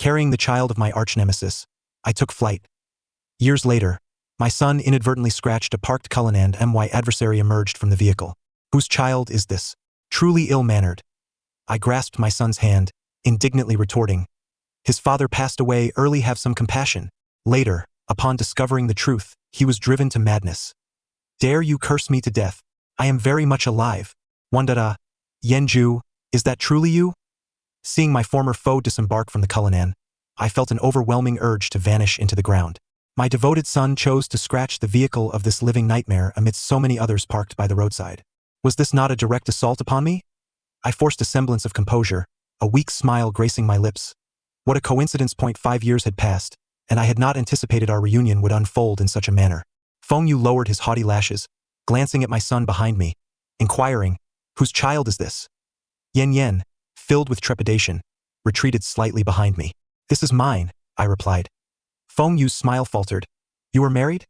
Carrying the child of my arch-nemesis, I took flight. Years later, my son inadvertently scratched a parked Cullinan and my adversary emerged from the vehicle. Whose child is this? Truly ill-mannered. I grasped my son's hand, indignantly retorting. His father passed away early, have some compassion. Later, upon discovering the truth, he was driven to madness. Dare you curse me to death? I am very much alive. Wandada, Yenju, is that truly you? Seeing my former foe disembark from the Cullinan, I felt an overwhelming urge to vanish into the ground. My devoted son chose to scratch the vehicle of this living nightmare amidst so many others parked by the roadside. Was this not a direct assault upon me? I forced a semblance of composure, a weak smile gracing my lips. What a coincidence! 5 years had passed, and I had not anticipated our reunion would unfold in such a manner. Feng Yu lowered his haughty lashes, glancing at my son behind me, inquiring, whose child is this? Yen, filled with trepidation, retreated slightly behind me. This is mine, I replied. Feng Yu's smile faltered. You are married?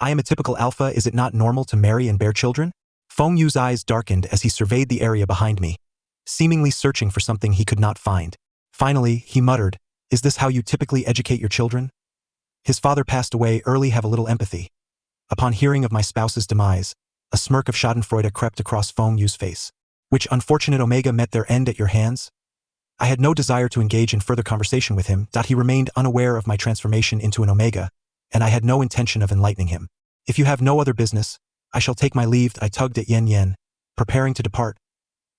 I am a typical alpha. Is it not normal to marry and bear children? Feng Yu's eyes darkened as he surveyed the area behind me, seemingly searching for something he could not find. Finally, he muttered, is this how you typically educate your children? His father passed away early. Have a little empathy. Upon hearing of my spouse's demise, a smirk of schadenfreude crept across Feng Yu's face. Which unfortunate omega met their end at your hands? I had no desire to engage in further conversation with him. He remained unaware of my transformation into an omega, and I had no intention of enlightening him. If you have no other business, I shall take my leave. I tugged at Yen, preparing to depart.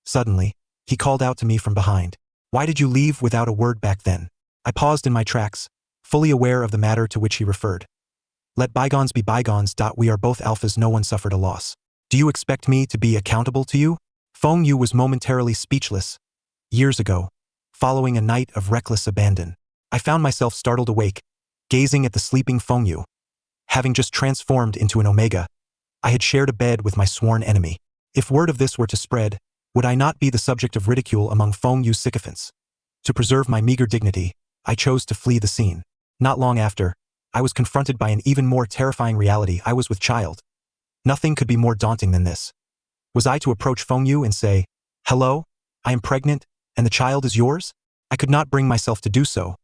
Suddenly, he called out to me from behind. Why did you leave without a word back then? I paused in my tracks, fully aware of the matter to which he referred. Let bygones be bygones. We are both alphas. No one suffered a loss. Do you expect me to be accountable to you? Feng Yu was momentarily speechless. Years ago, following a night of reckless abandon, I found myself startled awake, gazing at the sleeping Feng Yu. Having just transformed into an omega, I had shared a bed with my sworn enemy. If word of this were to spread, would I not be the subject of ridicule among Feng Yu's sycophants? To preserve my meager dignity, I chose to flee the scene. Not long after, I was confronted by an even more terrifying reality. I was with child. Nothing could be more daunting than this. Was I to approach Feng Yu and say, hello, I am pregnant, and the child is yours? I could not bring myself to do so.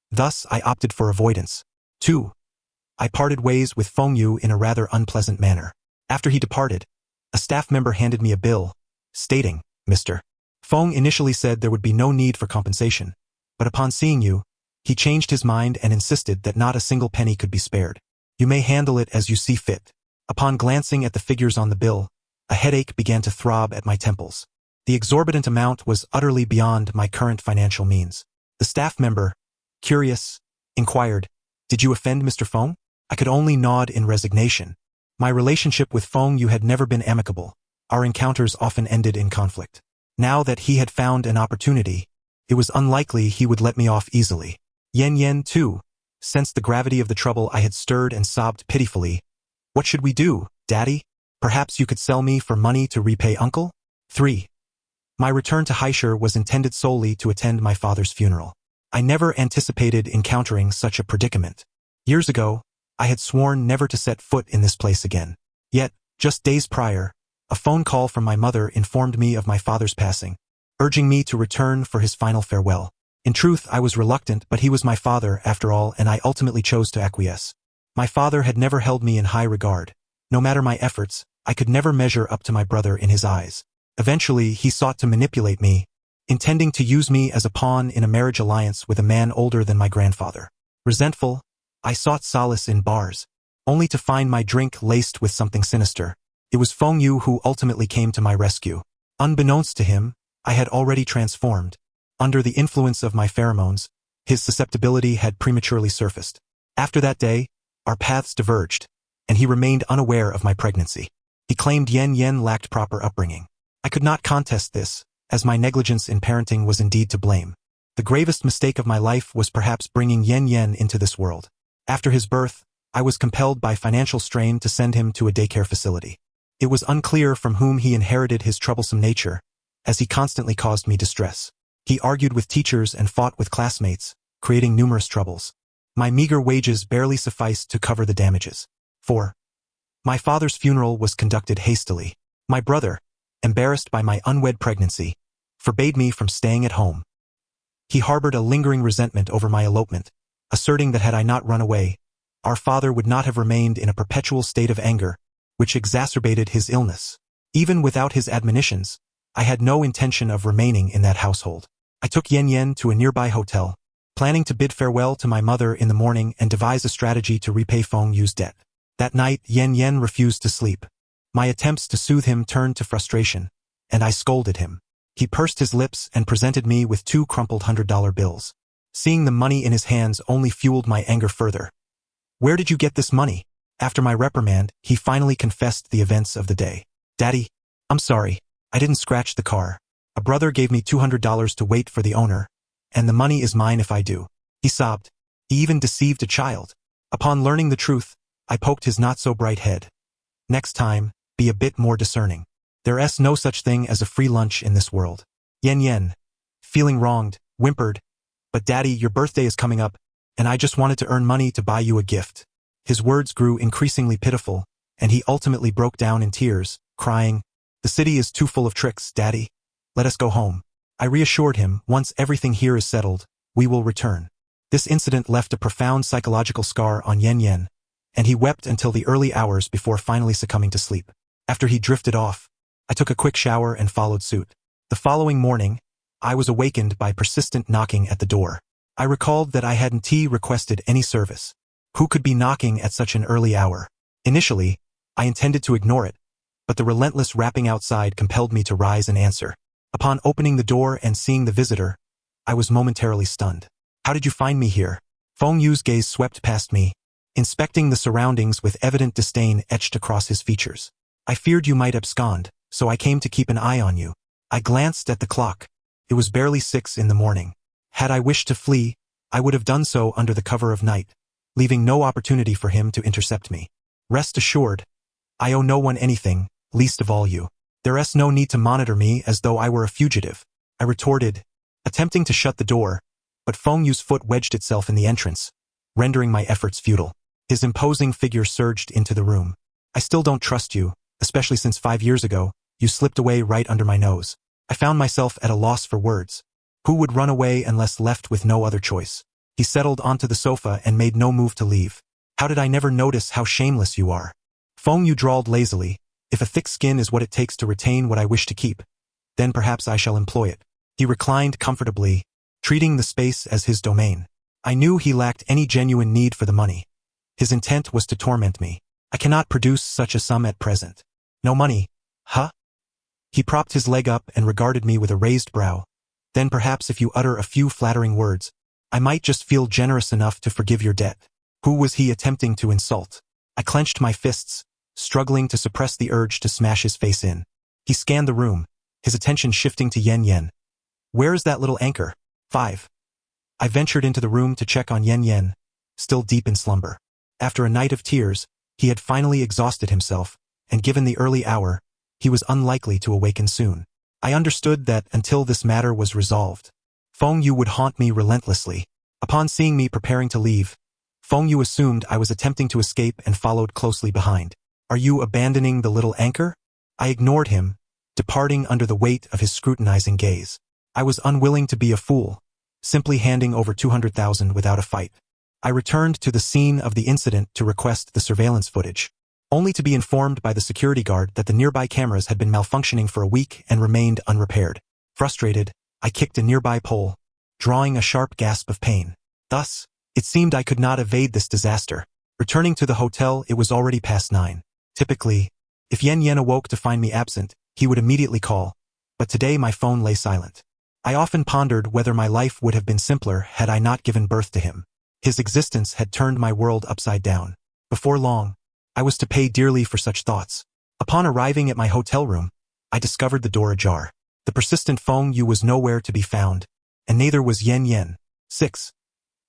Thus, I opted for avoidance. 2. I parted ways with Feng Yu in a rather unpleasant manner. After he departed, a staff member handed me a bill, stating, Mr. Feng initially said there would be no need for compensation, but upon seeing you, he changed his mind and insisted that not a single penny could be spared. You may handle it as you see fit. Upon glancing at the figures on the bill, a headache began to throb at my temples. The exorbitant amount was utterly beyond my current financial means. The staff member, curious, inquired, did you offend Mr. Feng? I could only nod in resignation. My relationship with Feng Yu had never been amicable. Our encounters often ended in conflict. Now that he had found an opportunity, it was unlikely he would let me off easily. Yen, too, sensed the gravity of the trouble I had stirred and sobbed pitifully. What should we do, Daddy? Perhaps you could sell me for money to repay Uncle? 3. My return to Haishur was intended solely to attend my father's funeral. I never anticipated encountering such a predicament. Years ago, I had sworn never to set foot in this place again. Yet, just days prior, a phone call from my mother informed me of my father's passing, urging me to return for his final farewell. In truth, I was reluctant, but he was my father after all, and I ultimately chose to acquiesce. My father had never held me in high regard. No matter my efforts, I could never measure up to my brother in his eyes. Eventually, he sought to manipulate me, intending to use me as a pawn in a marriage alliance with a man older than my grandfather. Resentful, I sought solace in bars, only to find my drink laced with something sinister. It was Feng Yu who ultimately came to my rescue. Unbeknownst to him, I had already transformed. Under the influence of my pheromones, his susceptibility had prematurely surfaced. After that day, our paths diverged, and he remained unaware of my pregnancy. He claimed Yen lacked proper upbringing. I could not contest this, as my negligence in parenting was indeed to blame. The gravest mistake of my life was perhaps bringing Yen into this world. After his birth, I was compelled by financial strain to send him to a daycare facility. It was unclear from whom he inherited his troublesome nature, as he constantly caused me distress. He argued with teachers and fought with classmates, creating numerous troubles. My meager wages barely sufficed to cover the damages. 4. My father's funeral was conducted hastily. My brother, embarrassed by my unwed pregnancy, forbade me from staying at home. He harbored a lingering resentment over my elopement, asserting that had I not run away, our father would not have remained in a perpetual state of anger, which exacerbated his illness. Even without his admonitions, I had no intention of remaining in that household. I took Yen Yen to a nearby hotel, planning to bid farewell to my mother in the morning and devise a strategy to repay Feng Yu's debt. That night, Yen Yen refused to sleep. My attempts to soothe him turned to frustration, and I scolded him. He pursed his lips and presented me with 2 crumpled $100 bills. Seeing the money in his hands only fueled my anger further. "Where did you get this money?" After my reprimand, he finally confessed the events of the day. "Daddy, I'm sorry. I didn't scratch the car. A brother gave me $200 to wait for the owner, and the money is mine if I do." He sobbed. He even deceived a child. Upon learning the truth, I poked his not-so-bright head. "Next time, be a bit more discerning. There's no such thing as a free lunch in this world." Yen Yen, feeling wronged, whimpered, "But Daddy, your birthday is coming up, and I just wanted to earn money to buy you a gift." His words grew increasingly pitiful, and he ultimately broke down in tears, crying, "The city is too full of tricks, Daddy. Let us go home." I reassured him, "Once everything here is settled, we will return." This incident left a profound psychological scar on Yen Yen, and he wept until the early hours before finally succumbing to sleep. After he drifted off, I took a quick shower and followed suit. The following morning, I was awakened by persistent knocking at the door. I recalled that I hadn't requested any service. Who could be knocking at such an early hour? Initially, I intended to ignore it, but the relentless rapping outside compelled me to rise and answer. Upon opening the door and seeing the visitor, I was momentarily stunned. "How did you find me here?" Feng Yu's gaze swept past me, inspecting the surroundings with evident disdain etched across his features. "I feared you might abscond, so I came to keep an eye on you." I glanced at the clock. It was barely 6 in the morning. Had I wished to flee, I would have done so under the cover of night, leaving no opportunity for him to intercept me. "Rest assured, I owe no one anything, least of all you. There's no need to monitor me as though I were a fugitive," I retorted, attempting to shut the door, but Feng Yu's foot wedged itself in the entrance, rendering my efforts futile. His imposing figure surged into the room. "I still don't trust you, especially since 5 years ago, you slipped away right under my nose." I found myself at a loss for words. Who would run away unless left with no other choice? He settled onto the sofa and made no move to leave. "How did I never notice how shameless you are?" Feng Yu drawled lazily, "If a thick skin is what it takes to retain what I wish to keep, then perhaps I shall employ it." He reclined comfortably, treating the space as his domain. I knew he lacked any genuine need for the money. His intent was to torment me. "I cannot produce such a sum at present." "No money, huh?" He propped his leg up and regarded me with a raised brow. "Then perhaps if you utter a few flattering words, I might just feel generous enough to forgive your debt." Who was he attempting to insult? I clenched my fists, struggling to suppress the urge to smash his face in. He scanned the room, his attention shifting to Yen Yen. "Where is that little anchor?" 5. I ventured into the room to check on Yen Yen, still deep in slumber. After a night of tears, he had finally exhausted himself, and given the early hour, he was unlikely to awaken soon. I understood that until this matter was resolved, Feng Yu would haunt me relentlessly. Upon seeing me preparing to leave, Feng Yu assumed I was attempting to escape and followed closely behind. "Are you abandoning the little anchor?" I ignored him, departing under the weight of his scrutinizing gaze. I was unwilling to be a fool, simply handing over 200,000 without a fight. I returned to the scene of the incident to request the surveillance footage, only to be informed by the security guard that the nearby cameras had been malfunctioning for a week and remained unrepaired. Frustrated, I kicked a nearby pole, drawing a sharp gasp of pain. Thus, it seemed I could not evade this disaster. Returning to the hotel, it was already past 9. Typically, if Yen Yen awoke to find me absent, he would immediately call, but today my phone lay silent. I often pondered whether my life would have been simpler had I not given birth to him. His existence had turned my world upside down. Before long, I was to pay dearly for such thoughts. Upon arriving at my hotel room, I discovered the door ajar. The persistent Feng Yu was nowhere to be found, and neither was Yen Yen. 6.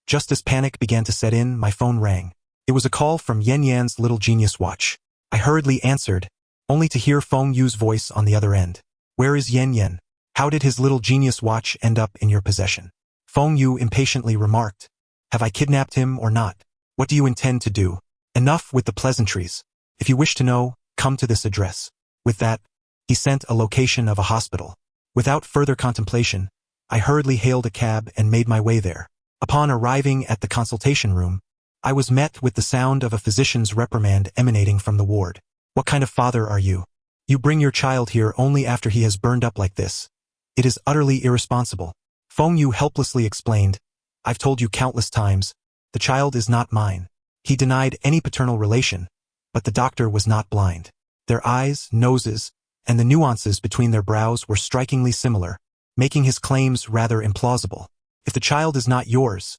Just as panic began to set in, my phone rang. It was a call from Yen Yan's little genius watch. I hurriedly answered, only to hear Feng Yu's voice on the other end. "Where is Yen Yen? How did his little genius watch end up in your possession?" Feng Yu impatiently remarked, "Have I kidnapped him or not? What do you intend to do? Enough with the pleasantries. If you wish to know, come to this address." With that, he sent a location of a hospital. Without further contemplation, I hurriedly hailed a cab and made my way there. Upon arriving at the consultation room, I was met with the sound of a physician's reprimand emanating from the ward. What kind of father are you? You bring your child here only after he has burned up like this. It is utterly irresponsible. Feng Yu helplessly explained, I've told you countless times, the child is not mine. He denied any paternal relation, but the doctor was not blind. Their eyes, noses, and the nuances between their brows were strikingly similar, making his claims rather implausible. If the child is not yours,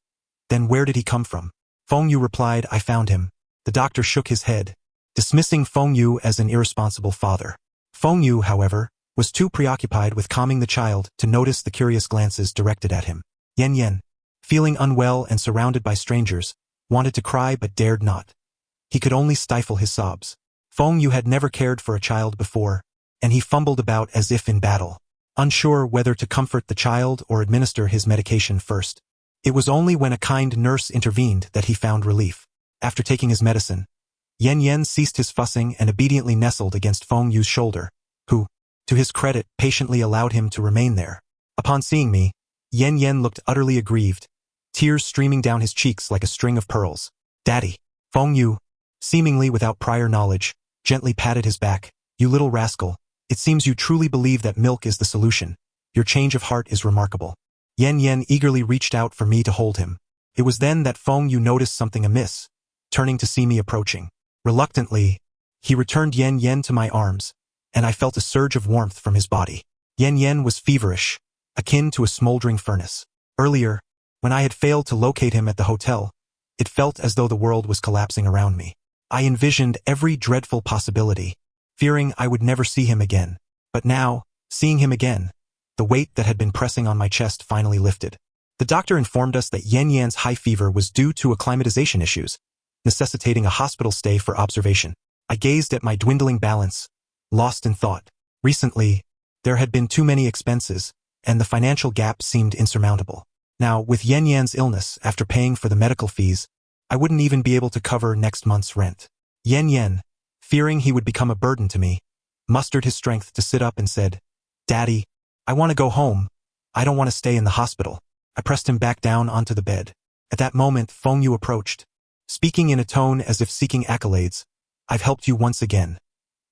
then where did he come from? Feng Yu replied, I found him. The doctor shook his head, dismissing Feng Yu as an irresponsible father. Feng Yu, however, was too preoccupied with calming the child to notice the curious glances directed at him. Yan, feeling unwell and surrounded by strangers, wanted to cry but dared not. He could only stifle his sobs. Feng Yu had never cared for a child before, and he fumbled about as if in battle, unsure whether to comfort the child or administer his medication first. It was only when a kind nurse intervened that he found relief. After taking his medicine, Yan ceased his fussing and obediently nestled against Feng Yu's shoulder, who, to his credit, patiently allowed him to remain there. Upon seeing me, Yan looked utterly aggrieved, tears streaming down his cheeks like a string of pearls. Daddy. Feng Yu, seemingly without prior knowledge, gently patted his back. You little rascal, it seems you truly believe that milk is the solution. Your change of heart is remarkable. Yan eagerly reached out for me to hold him. It was then that Feng Yu noticed something amiss, turning to see me approaching. Reluctantly, he returned Yan to my arms, and I felt a surge of warmth from his body. Yan was feverish, akin to a smoldering furnace. Earlier, when I had failed to locate him at the hotel, it felt as though the world was collapsing around me. I envisioned every dreadful possibility, fearing I would never see him again. But now, seeing him again, the weight that had been pressing on my chest finally lifted. The doctor informed us that Yan's high fever was due to acclimatization issues, necessitating a hospital stay for observation. I gazed at my dwindling balance, lost in thought. Recently, there had been too many expenses, and the financial gap seemed insurmountable. Now, with Yan's illness, after paying for the medical fees, I wouldn't even be able to cover next month's rent. Yan, fearing he would become a burden to me, mustered his strength to sit up and said, Daddy, I want to go home. I don't want to stay in the hospital. I pressed him back down onto the bed. At that moment, Feng Yu approached, speaking in a tone as if seeking accolades. I've helped you once again.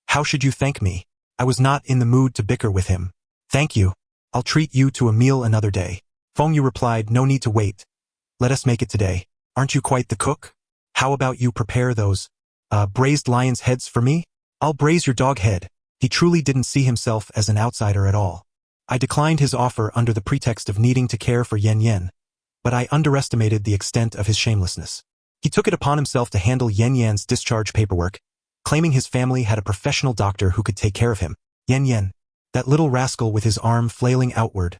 How should you thank me? I was not in the mood to bicker with him. Thank you. I'll treat you to a meal another day. Feng Yu replied, no need to wait. Let us make it today. Aren't you quite the cook? How about you prepare those, braised lion's heads for me? I'll braise your dog head. He truly didn't see himself as an outsider at all. I declined his offer under the pretext of needing to care for Yan, but I underestimated the extent of his shamelessness. He took it upon himself to handle Yan's discharge paperwork, claiming his family had a professional doctor who could take care of him. Yan, that little rascal with his arm flailing outward,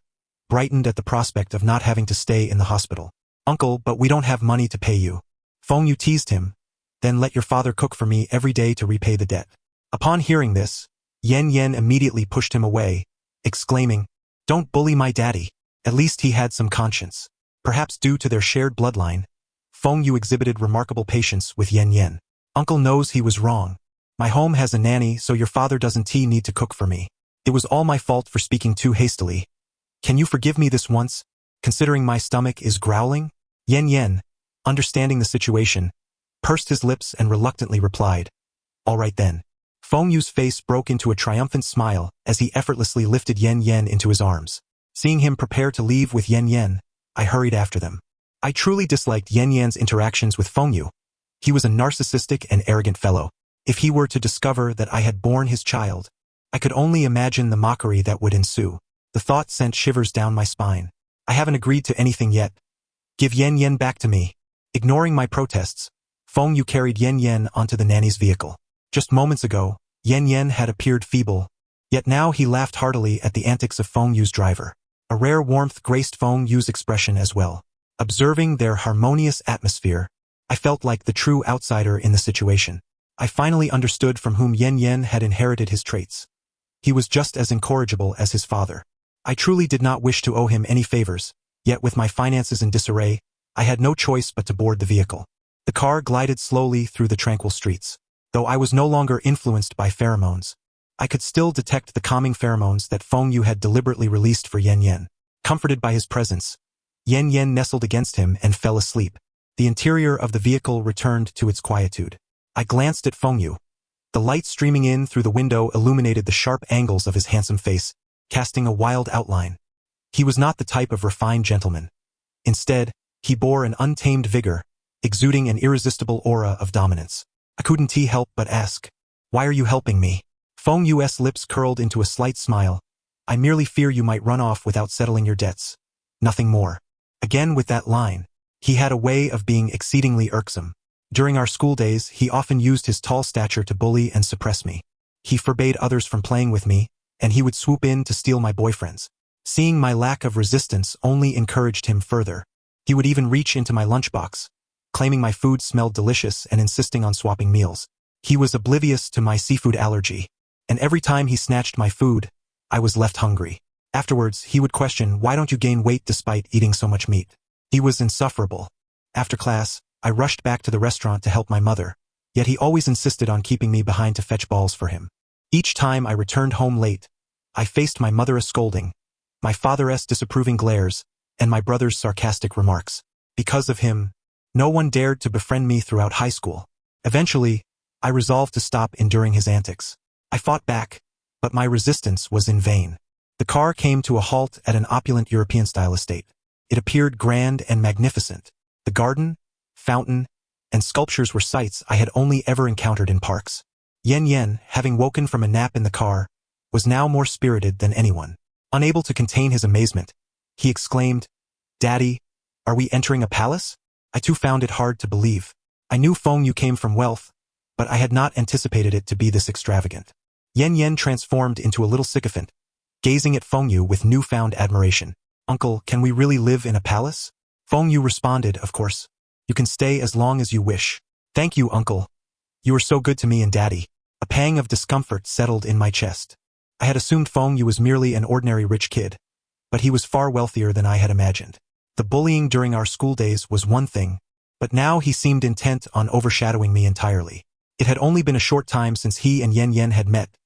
brightened at the prospect of not having to stay in the hospital. Uncle, but we don't have money to pay you. Feng Yu teased him. Then let your father cook for me every day to repay the debt. Upon hearing this, Yan immediately pushed him away, exclaiming, don't bully my daddy. At least he had some conscience. Perhaps due to their shared bloodline, Feng Yu exhibited remarkable patience with Yan. Uncle knows he was wrong. My home has a nanny, so your father doesn't need to cook for me. It was all my fault for speaking too hastily. Can you forgive me this once, considering my stomach is growling? Yan, understanding the situation, pursed his lips and reluctantly replied, all right then. Feng Yu's face broke into a triumphant smile as he effortlessly lifted Yan into his arms. Seeing him prepare to leave with Yan, I hurried after them. I truly disliked Yan's interactions with Feng Yu. He was a narcissistic and arrogant fellow. If he were to discover that I had borne his child, I could only imagine the mockery that would ensue. The thought sent shivers down my spine. I haven't agreed to anything yet. Give Yan back to me. Ignoring my protests, Feng Yu carried Yan onto the nanny's vehicle. Just moments ago, Yan had appeared feeble, yet now he laughed heartily at the antics of Feng Yu's driver. A rare warmth graced Feng Yu's expression as well. Observing their harmonious atmosphere, I felt like the true outsider in the situation. I finally understood from whom Yan had inherited his traits. He was just as incorrigible as his father. I truly did not wish to owe him any favors, yet with my finances in disarray, I had no choice but to board the vehicle. The car glided slowly through the tranquil streets. Though I was no longer influenced by pheromones, I could still detect the calming pheromones that Feng Yu had deliberately released for Yan. Comforted by his presence, Yan Yan nestled against him and fell asleep. The interior of the vehicle returned to its quietude. I glanced at Feng Yu. The light streaming in through the window illuminated the sharp angles of his handsome face, casting a wild outline. He was not the type of refined gentleman. Instead, he bore an untamed vigor, exuding an irresistible aura of dominance. I couldn't help but ask, "Why are you helping me?" Feng Yu's lips curled into a slight smile. "I merely fear you might run off without settling your debts. Nothing more." Again with that line. He had a way of being exceedingly irksome. During our school days, he often used his tall stature to bully and suppress me. He forbade others from playing with me, and he would swoop in to steal my boyfriends. Seeing my lack of resistance only encouraged him further. He would even reach into my lunchbox, claiming my food smelled delicious and insisting on swapping meals. He was oblivious to my seafood allergy, and every time he snatched my food, I was left hungry. Afterwards, he would question, "Why don't you gain weight despite eating so much meat?" He was insufferable. After class, I rushed back to the restaurant to help my mother, yet he always insisted on keeping me behind to fetch balls for him. Each time I returned home late, I faced my mother's scolding, my father's disapproving glares, and my brother's sarcastic remarks. Because of him, no one dared to befriend me throughout high school. Eventually, I resolved to stop enduring his antics. I fought back, but my resistance was in vain. The car came to a halt at an opulent European-style estate. It appeared grand and magnificent. The garden, fountain, and sculptures were sights I had only ever encountered in parks. Yan Yan, having woken from a nap in the car, was now more spirited than anyone. Unable to contain his amazement, he exclaimed, "Daddy, are we entering a palace?" I too found it hard to believe. I knew Feng Yu came from wealth, but I had not anticipated it to be this extravagant. Yan Yan transformed into a little sycophant, gazing at Feng Yu with newfound admiration. "Uncle, can we really live in a palace?" Feng Yu responded, "Of course. You can stay as long as you wish." "Thank you, Uncle. You are so good to me and Daddy." A pang of discomfort settled in my chest. I had assumed Feng Yu was merely an ordinary rich kid, but he was far wealthier than I had imagined. The bullying during our school days was one thing, but now he seemed intent on overshadowing me entirely. It had only been a short time since he and Yan Yan had met,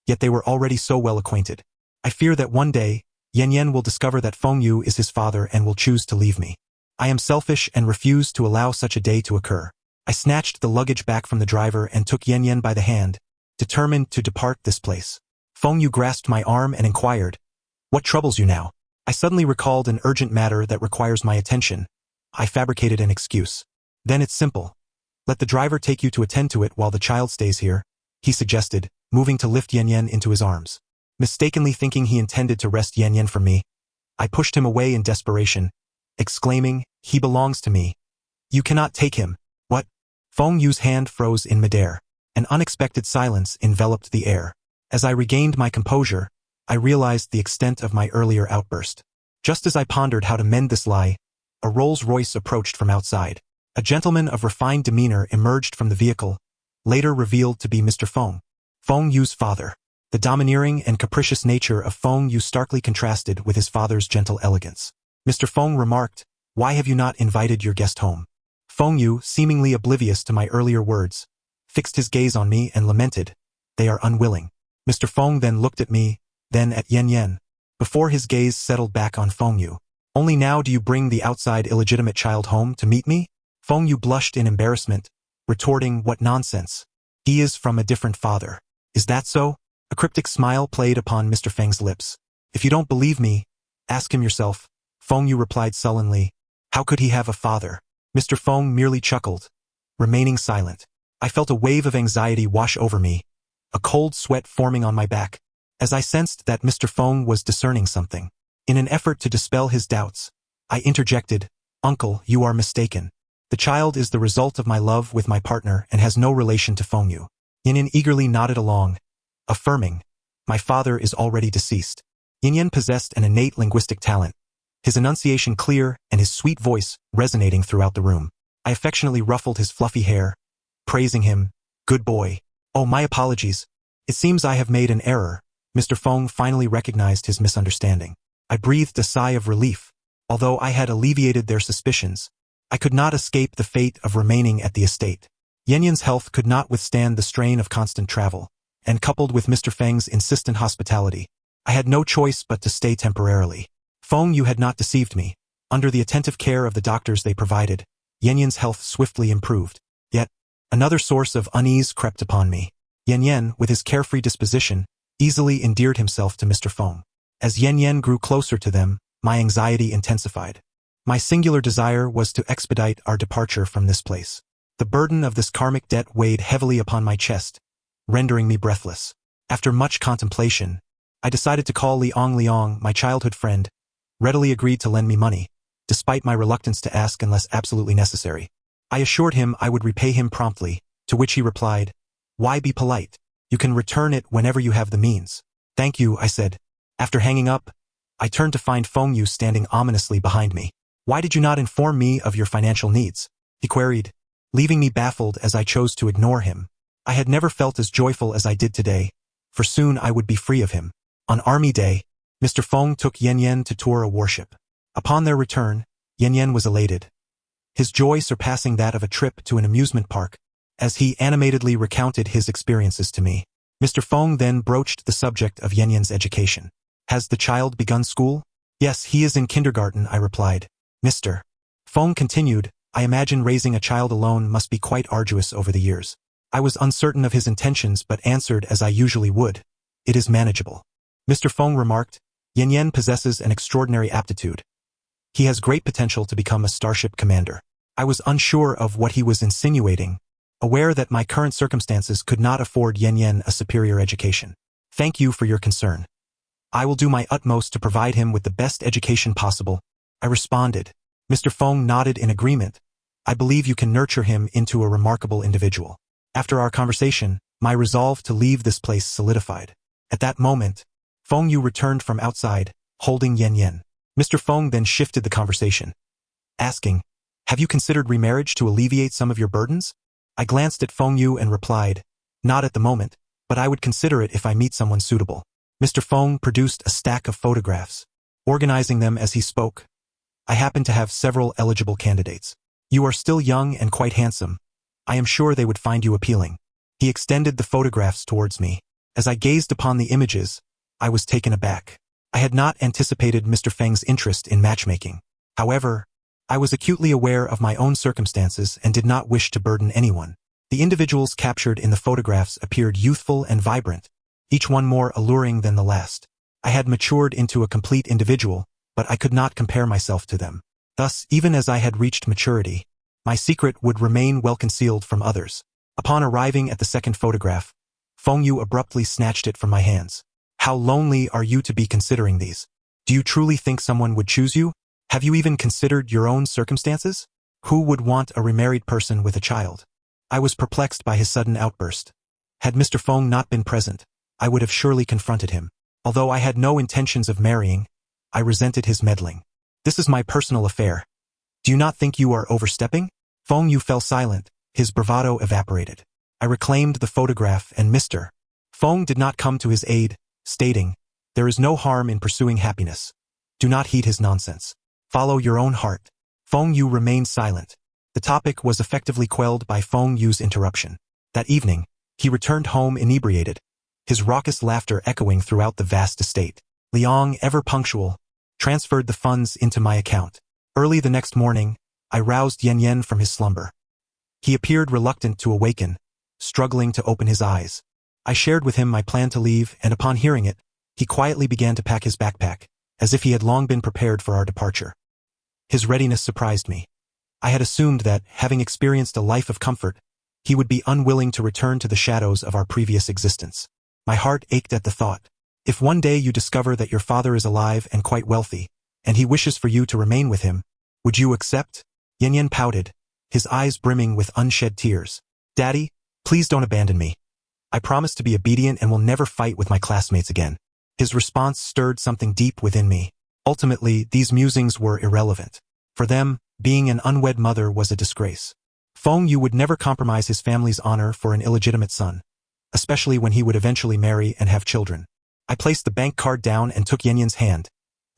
yet they were already so well acquainted. I fear that one day, Yan Yan will discover that Feng Yu is his father and will choose to leave me. I am selfish and refuse to allow such a day to occur. I snatched the luggage back from the driver and took Yan Yan by the hand, determined to depart this place. Feng Yu grasped my arm and inquired, "What troubles you now?" I suddenly recalled an urgent matter that requires my attention. I fabricated an excuse. "Then it's simple. Let the driver take you to attend to it while the child stays here," he suggested, moving to lift Yan Yan into his arms. Mistakenly thinking he intended to wrest Yan Yan from me, I pushed him away in desperation, exclaiming, "He belongs to me. You cannot take him." "What?" Feng Yu's hand froze in midair. An unexpected silence enveloped the air. As I regained my composure, I realized the extent of my earlier outburst. Just as I pondered how to mend this lie, a Rolls-Royce approached from outside. A gentleman of refined demeanor emerged from the vehicle, later revealed to be Mr. Feng Yu's father. The domineering and capricious nature of Feng Yu starkly contrasted with his father's gentle elegance. Mr. Feng remarked, "Why have you not invited your guest home?" Feng Yu, seemingly oblivious to my earlier words, fixed his gaze on me and lamented, "They are unwilling." Mr. Feng then looked at me, then at Yan Yan, before his gaze settled back on Feng Yu. "Only now do you bring the outside illegitimate child home to meet me?" Feng Yu blushed in embarrassment, retorting, "What nonsense. He is from a different father." "Is that so?" A cryptic smile played upon Mr. Feng's lips. "If you don't believe me, ask him yourself," Feng Yu replied sullenly. "How could he have a father?" Mr. Feng merely chuckled, remaining silent. I felt a wave of anxiety wash over me, a cold sweat forming on my back, as I sensed that Mr. Feng was discerning something. In an effort to dispel his doubts, I interjected, "Uncle, you are mistaken. The child is the result of my love with my partner and has no relation to Feng Yu." Yan Yan eagerly nodded along, affirming, "My father is already deceased." Yan Yan possessed an innate linguistic talent, his enunciation clear and his sweet voice resonating throughout the room. I affectionately ruffled his fluffy hair, praising him, "Good boy." "Oh, my apologies. It seems I have made an error." Mr. Feng finally recognized his misunderstanding. I breathed a sigh of relief. Although I had alleviated their suspicions, I could not escape the fate of remaining at the estate. Yan Yan's health could not withstand the strain of constant travel, and coupled with Mr. Feng's insistent hospitality, I had no choice but to stay temporarily. Feng Yu had not deceived me. Under the attentive care of the doctors they provided, Yanyan's health swiftly improved. Yet, another source of unease crept upon me. Yanyan, with his carefree disposition, easily endeared himself to Mr. Feng. As Yanyan grew closer to them, my anxiety intensified. My singular desire was to expedite our departure from this place. The burden of this karmic debt weighed heavily upon my chest, rendering me breathless. After much contemplation, I decided to call Liang, my childhood friend, readily agreed to lend me money, despite my reluctance to ask unless absolutely necessary. I assured him I would repay him promptly, to which he replied, "Why be polite? You can return it whenever you have the means." "Thank you," I said. After hanging up, I turned to find Feng Yu standing ominously behind me. "Why did you not inform me of your financial needs?" he queried, leaving me baffled as I chose to ignore him. I had never felt as joyful as I did today, for soon I would be free of him. On Army Day, Mr. Feng took Yanyan to tour a warship. Upon their return, Yanyan was elated, his joy surpassing that of a trip to an amusement park, as he animatedly recounted his experiences to me. Mr. Feng then broached the subject of Yanyan's education. "Has the child begun school?" "Yes, he is in kindergarten," I replied. Mr. Feng continued, "I imagine raising a child alone must be quite arduous over the years." I was uncertain of his intentions but answered as I usually would, "It is manageable." Mr. Feng remarked, "Yanyan possesses an extraordinary aptitude. He has great potential to become a starship commander." I was unsure of what he was insinuating, aware that my current circumstances could not afford Yanyan a superior education. "Thank you for your concern. I will do my utmost to provide him with the best education possible," I responded. Mr. Feng nodded in agreement. "I believe you can nurture him into a remarkable individual." After our conversation, my resolve to leave this place solidified. At that moment, Feng Yu returned from outside, holding Yanyan. Mr. Feng then shifted the conversation, asking, "Have you considered remarriage to alleviate some of your burdens?" I glanced at Feng Yu and replied, "Not at the moment, but I would consider it if I meet someone suitable." Mr. Feng produced a stack of photographs, organizing them as he spoke. "I happen to have several eligible candidates. You are still young and quite handsome. I am sure they would find you appealing." He extended the photographs towards me. As I gazed upon the images, I was taken aback. I had not anticipated Mr. Feng's interest in matchmaking. However, I was acutely aware of my own circumstances and did not wish to burden anyone. The individuals captured in the photographs appeared youthful and vibrant, each one more alluring than the last. I had matured into a complete individual, but I could not compare myself to them. Thus, even as I had reached maturity, my secret would remain well concealed from others. Upon arriving at the second photograph, Feng Yu abruptly snatched it from my hands. "How lonely are you to be considering these? Do you truly think someone would choose you? Have you even considered your own circumstances? Who would want a remarried person with a child?" I was perplexed by his sudden outburst. Had Mr. Feng not been present, I would have surely confronted him. Although I had no intentions of marrying, I resented his meddling. "This is my personal affair. Do you not think you are overstepping?" Feng Yu fell silent, his bravado evaporated. I reclaimed the photograph and Mr. Feng did not come to his aid, stating, "There is no harm in pursuing happiness. Do not heed his nonsense. Follow your own heart." Feng Yu remained silent. The topic was effectively quelled by Feng Yu's interruption. That evening, he returned home inebriated, his raucous laughter echoing throughout the vast estate. Liang, ever punctual, transferred the funds into my account. Early the next morning, I roused Yanyan from his slumber. He appeared reluctant to awaken, struggling to open his eyes. I shared with him my plan to leave, and upon hearing it, he quietly began to pack his backpack, as if he had long been prepared for our departure. His readiness surprised me. I had assumed that, having experienced a life of comfort, he would be unwilling to return to the shadows of our previous existence. My heart ached at the thought. If one day you discover that your father is alive and quite wealthy, and he wishes for you to remain with him, would you accept? Yanyan pouted, his eyes brimming with unshed tears. "Daddy, please don't abandon me. I promise to be obedient and will never fight with my classmates again." His response stirred something deep within me. Ultimately, these musings were irrelevant. For them, being an unwed mother was a disgrace. Feng Yu would never compromise his family's honor for an illegitimate son, especially when he would eventually marry and have children. I placed the bank card down and took Yanyan's hand,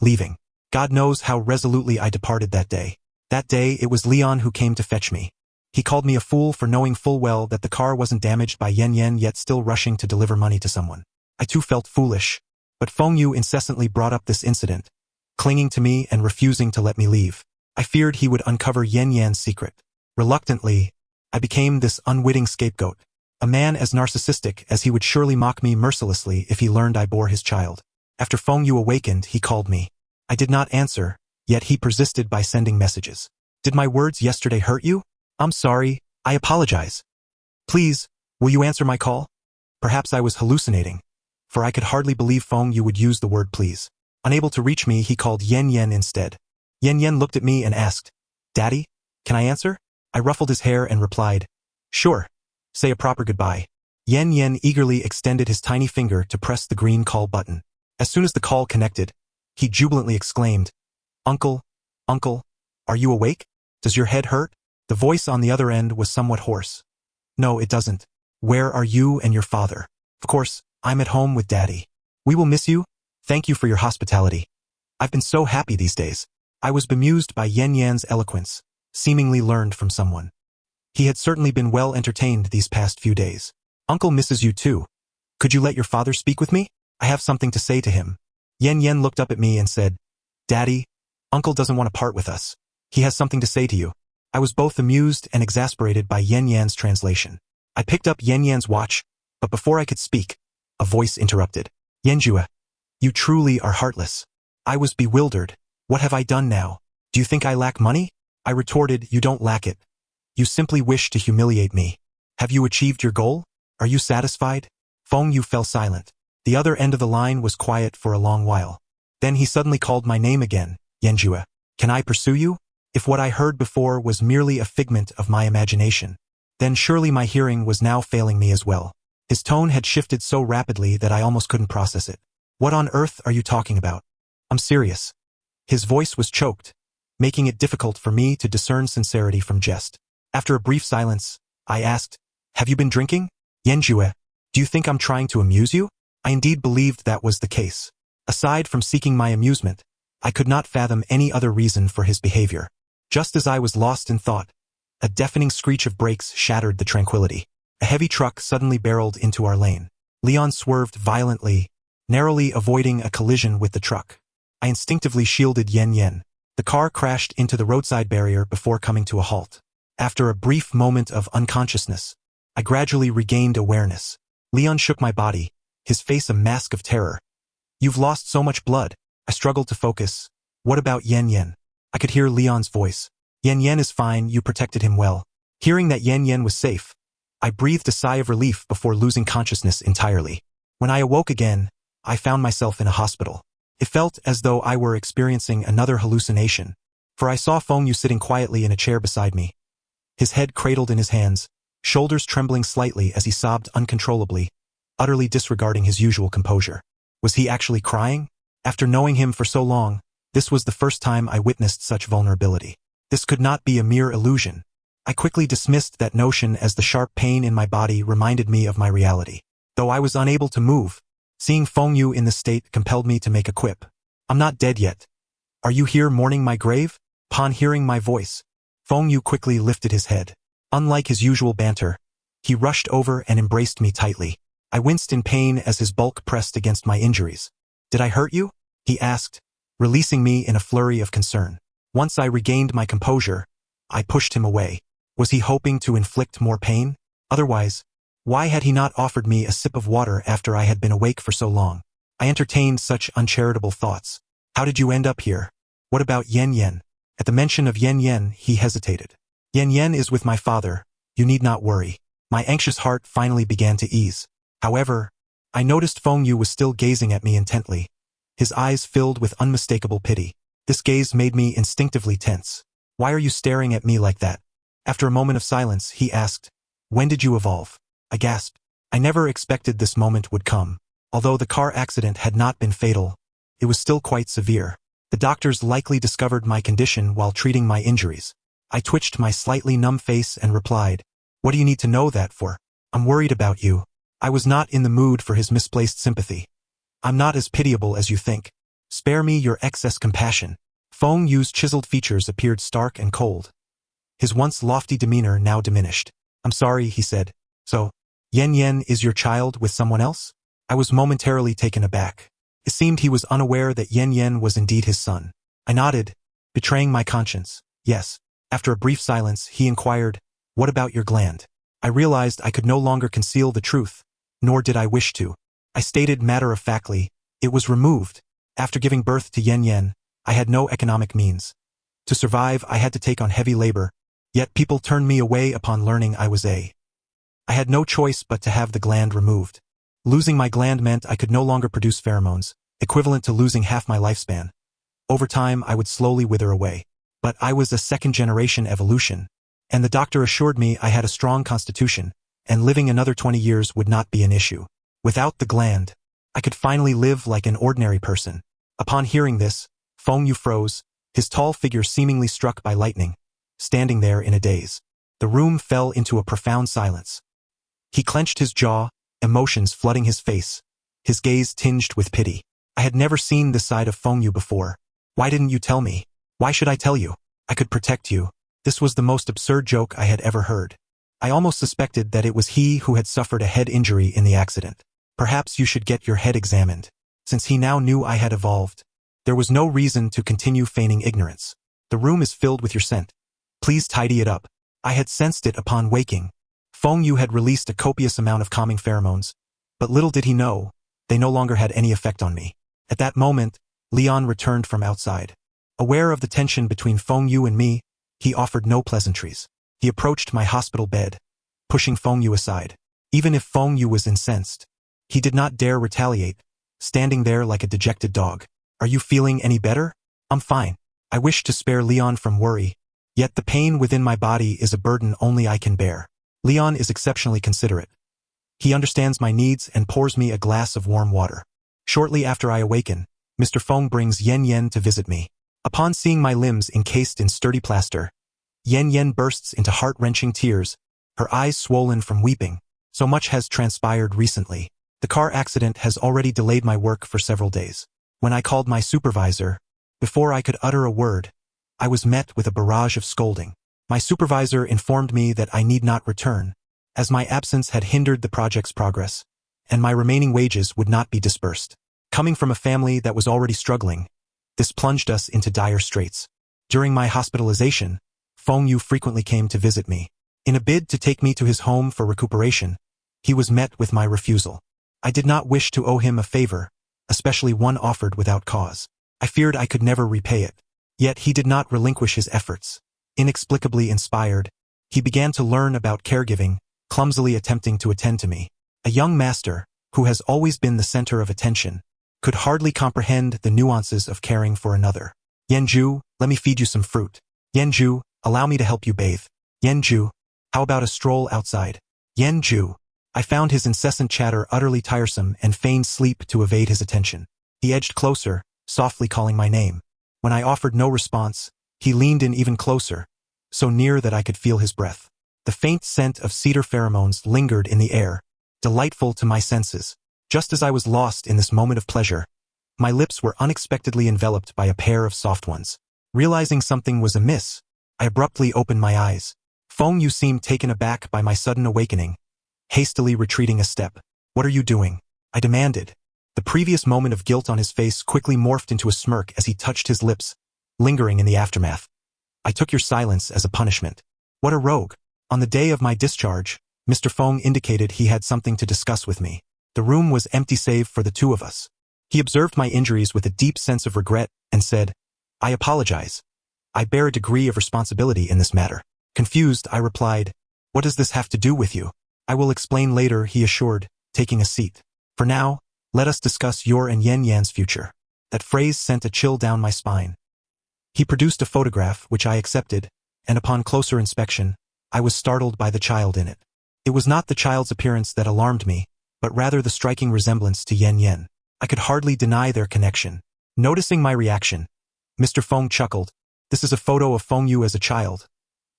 leaving. God knows how resolutely I departed that day. That day, it was Leon who came to fetch me. He called me a fool for knowing full well that the car wasn't damaged by Yanyan yet still rushing to deliver money to someone. I too felt foolish, but Feng Yu incessantly brought up this incident, clinging to me and refusing to let me leave. I feared he would uncover Yan Yan's secret. Reluctantly, I became this unwitting scapegoat, a man as narcissistic as he would surely mock me mercilessly if he learned I bore his child. After Feng Yu awakened, he called me. I did not answer, yet he persisted by sending messages. Did my words yesterday hurt you? I'm sorry, I apologize. Please, will you answer my call? Perhaps I was hallucinating, for I could hardly believe Feng Yu would use the word please. Unable to reach me, he called Yan Yan instead. Yan Yan looked at me and asked, Daddy, can I answer? I ruffled his hair and replied, Sure, say a proper goodbye. Yan Yan eagerly extended his tiny finger to press the green call button. As soon as the call connected, he jubilantly exclaimed, Uncle, are you awake? Does your head hurt? The voice on the other end was somewhat hoarse. No, it doesn't. Where are you and your father? Of course, I'm at home with Daddy. We will miss you. Thank you for your hospitality. I've been so happy these days. I was bemused by Yan Yan's eloquence, seemingly learned from someone. He had certainly been well entertained these past few days. Uncle misses you too. Could you let your father speak with me? I have something to say to him. Yan Yan looked up at me and said, Daddy, Uncle doesn't want to part with us. He has something to say to you. I was both amused and exasperated by Yan Yan's translation. I picked up Yan Yan's watch, but before I could speak, a voice interrupted. Yanjue, you truly are heartless. I was bewildered. What have I done now? Do you think I lack money? I retorted, you don't lack it. You simply wish to humiliate me. Have you achieved your goal? Are you satisfied? Feng Yu fell silent. The other end of the line was quiet for a long while. Then he suddenly called my name again, Yanjue. Can I pursue you? If what I heard before was merely a figment of my imagination, then surely my hearing was now failing me as well. His tone had shifted so rapidly that I almost couldn't process it. What on earth are you talking about? I'm serious. His voice was choked, making it difficult for me to discern sincerity from jest. After a brief silence, I asked, Have you been drinking? Yanjue, do you think I'm trying to amuse you? I indeed believed that was the case. Aside from seeking my amusement, I could not fathom any other reason for his behavior. Just as I was lost in thought, a deafening screech of brakes shattered the tranquility. A heavy truck suddenly barreled into our lane. Leon swerved violently, narrowly avoiding a collision with the truck. I instinctively shielded Yan Yan. The car crashed into the roadside barrier before coming to a halt. After a brief moment of unconsciousness, I gradually regained awareness. Leon shook my body, his face a mask of terror. You've lost so much blood. I struggled to focus. What about Yan Yan? I could hear Leon's voice. Yan Yan is fine, you protected him well. Hearing that Yan Yan was safe, I breathed a sigh of relief before losing consciousness entirely. When I awoke again, I found myself in a hospital. It felt as though I were experiencing another hallucination, for I saw Feng Yu sitting quietly in a chair beside me, his head cradled in his hands, shoulders trembling slightly as he sobbed uncontrollably, utterly disregarding his usual composure. Was he actually crying? After knowing him for so long, this was the first time I witnessed such vulnerability. This could not be a mere illusion. I quickly dismissed that notion as the sharp pain in my body reminded me of my reality. Though I was unable to move, seeing Feng Yu in this state compelled me to make a quip. I'm not dead yet. Are you here mourning my grave? Upon hearing my voice, Feng Yu quickly lifted his head. Unlike his usual banter, he rushed over and embraced me tightly. I winced in pain as his bulk pressed against my injuries. Did I hurt you? He asked, releasing me in a flurry of concern. Once I regained my composure, I pushed him away. Was he hoping to inflict more pain? Otherwise, why had he not offered me a sip of water after I had been awake for so long? I entertained such uncharitable thoughts. How did you end up here? What about Yan Yan? At the mention of Yan Yan, he hesitated. Yan Yan is with my father. You need not worry. My anxious heart finally began to ease. However, I noticed Feng Yu was still gazing at me intently, his eyes filled with unmistakable pity. This gaze made me instinctively tense. Why are you staring at me like that? After a moment of silence, he asked, When did you evolve? I gasped. I never expected this moment would come. Although the car accident had not been fatal, it was still quite severe. The doctors likely discovered my condition while treating my injuries. I twitched my slightly numb face and replied, What do you need to know that for? I'm worried about you. I was not in the mood for his misplaced sympathy. I'm not as pitiable as you think. Spare me your excess compassion. Feng Yu's chiseled features appeared stark and cold. His once lofty demeanor now diminished. I'm sorry, he said. So, Yan Yan is your child with someone else? I was momentarily taken aback. It seemed he was unaware that Yen Yen was indeed his son. I nodded, betraying my conscience. Yes. After a brief silence, he inquired, "What about your gland?" I realized I could no longer conceal the truth, nor did I wish to. I stated matter-of-factly, "It was removed. After giving birth to Yen Yen, I had no economic means. To survive, I had to take on heavy labor, yet people turned me away upon learning I was a. I had no choice but to have the gland removed. Losing my gland meant I could no longer produce pheromones, equivalent to losing half my lifespan. Over time, I would slowly wither away. But I was a second-generation evolution, and the doctor assured me I had a strong constitution, and living another 20 years would not be an issue. Without the gland, I could finally live like an ordinary person. Upon hearing this, Feng Yu froze, his tall figure seemingly struck by lightning, standing there in a daze. The room fell into a profound silence. He clenched his jaw, emotions flooding his face, his gaze tinged with pity. I had never seen this side of Feng Yu before. "Why didn't you tell me? Why should I tell you? I could protect you." This was the most absurd joke I had ever heard. I almost suspected that it was he who had suffered a head injury in the accident. "Perhaps you should get your head examined." Since he now knew I had evolved, there was no reason to continue feigning ignorance. "The room is filled with your scent. Please tidy it up." I had sensed it upon waking. Feng Yu had released a copious amount of calming pheromones, but little did he know, they no longer had any effect on me. At that moment, Leon returned from outside. Aware of the tension between Feng Yu and me, he offered no pleasantries. He approached my hospital bed, pushing Feng Yu aside. Even if Feng Yu was incensed, he did not dare retaliate, standing there like a dejected dog. "Are you feeling any better?" "I'm fine." I wish to spare Leon from worry, yet the pain within my body is a burden only I can bear. Leon is exceptionally considerate. He understands my needs and pours me a glass of warm water. Shortly after I awaken, Mr. Feng brings Yen Yen to visit me. Upon seeing my limbs encased in sturdy plaster, Yen Yen bursts into heart-wrenching tears, her eyes swollen from weeping. So much has transpired recently. The car accident has already delayed my work for several days. When I called my supervisor, before I could utter a word, I was met with a barrage of scolding. My supervisor informed me that I need not return, as my absence had hindered the project's progress, and my remaining wages would not be disbursed. Coming from a family that was already struggling, this plunged us into dire straits. During my hospitalization, Feng Yu frequently came to visit me. In a bid to take me to his home for recuperation, he was met with my refusal. I did not wish to owe him a favor, especially one offered without cause. I feared I could never repay it. Yet he did not relinquish his efforts. Inexplicably inspired, he began to learn about caregiving, clumsily attempting to attend to me. A young master, who has always been the center of attention, could hardly comprehend the nuances of caring for another. "Yenju, let me feed you some fruit." "Yenju, allow me to help you bathe." "Yenju, how about a stroll outside?" "Yenju." I found his incessant chatter utterly tiresome and feigned sleep to evade his attention. He edged closer, softly calling my name. When I offered no response, he leaned in even closer, so near that I could feel his breath. The faint scent of cedar pheromones lingered in the air, delightful to my senses. Just as I was lost in this moment of pleasure, my lips were unexpectedly enveloped by a pair of soft ones. Realizing something was amiss, I abruptly opened my eyes. Feng Yu seemed taken aback by my sudden awakening, hastily retreating a step. "What are you doing?" I demanded. The previous moment of guilt on his face quickly morphed into a smirk as he touched his lips, lingering in the aftermath. "I took your silence as a punishment." What a rogue. On the day of my discharge, Mr. Feng indicated he had something to discuss with me. The room was empty save for the two of us. He observed my injuries with a deep sense of regret and said, "I apologize. I bear a degree of responsibility in this matter." Confused, I replied, "What does this have to do with you?" "I will explain later," he assured, taking a seat. "For now, let us discuss your and Yen Yan's future." That phrase sent a chill down my spine. He produced a photograph, which I accepted, and upon closer inspection, I was startled by the child in it. It was not the child's appearance that alarmed me, but rather the striking resemblance to Yen Yen. I could hardly deny their connection. Noticing my reaction, Mr. Feng chuckled. "This is a photo of Feng Yu as a child.